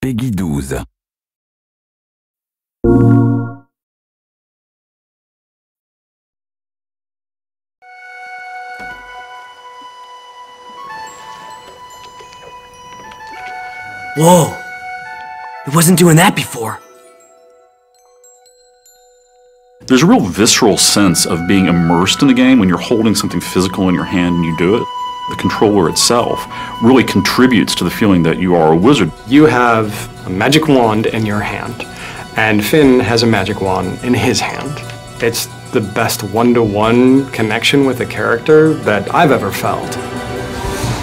Peggy 12. Whoa! It wasn't doing that before. There's a real visceral sense of being immersed in the game when you're holding something physical in your hand and you do it. The controller itself really contributes to the feeling that you are a wizard. You have a magic wand in your hand, and Finn has a magic wand in his hand. It's the best one-to-one connection with a character that I've ever felt.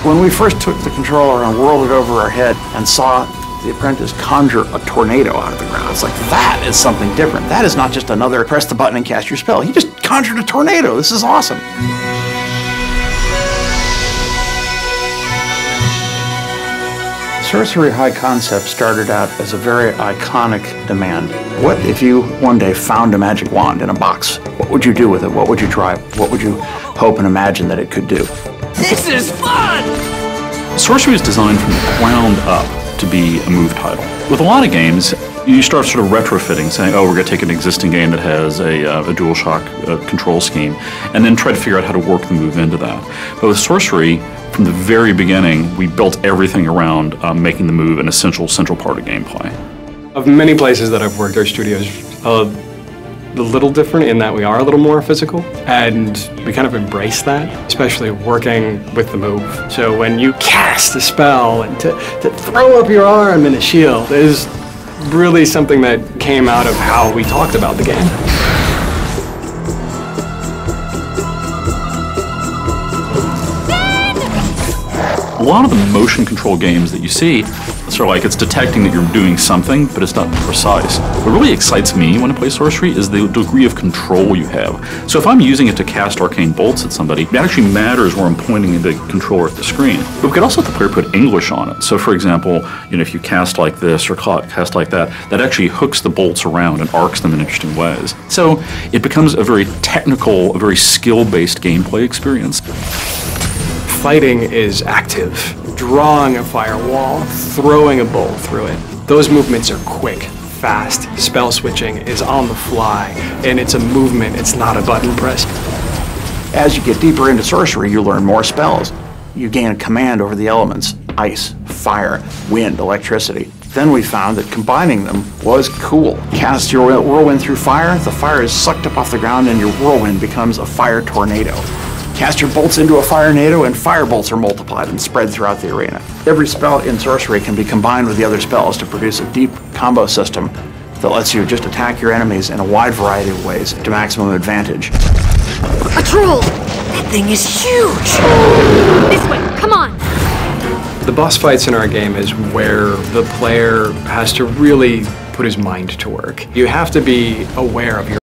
When we first took the controller and whirled it over our head and saw the apprentice conjure a tornado out of the ground, it's like, that is something different. That is not just another press the button and cast your spell. He just conjured a tornado. This is awesome. Sorcery High Concept started out as a very iconic demand. What if you one day found a magic wand in a box? What would you do with it? What would you try? What would you hope and imagine that it could do? This is fun! Sorcery is designed from the ground up to be a move title. With a lot of games, you start sort of retrofitting, saying, oh, we're going to take an existing game that has a DualShock control scheme, and then try to figure out how to work the move into that. But with Sorcery, from the very beginning, we built everything around making the move an essential central part of gameplay. Of many places that I've worked, our studio's a little different in that we are a little more physical, and we kind of embrace that, especially working with the move. So when you cast a spell and to throw up your arm in a shield is really something that came out of how we talked about the game. A lot of the motion control games that you see, sort of like it's detecting that you're doing something, but it's not precise. What really excites me when I play Sorcery is the degree of control you have. So if I'm using it to cast arcane bolts at somebody, it actually matters where I'm pointing the controller at the screen. But we could also let the player put English on it. So for example, if you cast like this or cast like that, that actually hooks the bolts around and arcs them in interesting ways. So it becomes a very technical, a very skill-based gameplay experience. Fighting is active. Drawing a firewall, throwing a bolt through it. Those movements are quick, fast. Spell switching is on the fly, and it's a movement, it's not a button press. As you get deeper into Sorcery, you learn more spells. You gain a command over the elements: ice, fire, wind, electricity. Then we found that combining them was cool. Cast your whirlwind through fire, the fire is sucked up off the ground and your whirlwind becomes a fire tornado. Cast your bolts into a firenado and fire bolts are multiplied and spread throughout the arena. Every spell in Sorcery can be combined with the other spells to produce a deep combo system that lets you just attack your enemies in a wide variety of ways to maximum advantage. A troll! That thing is huge! This way, come on! The boss fights in our game is where the player has to really put his mind to work. You have to be aware of your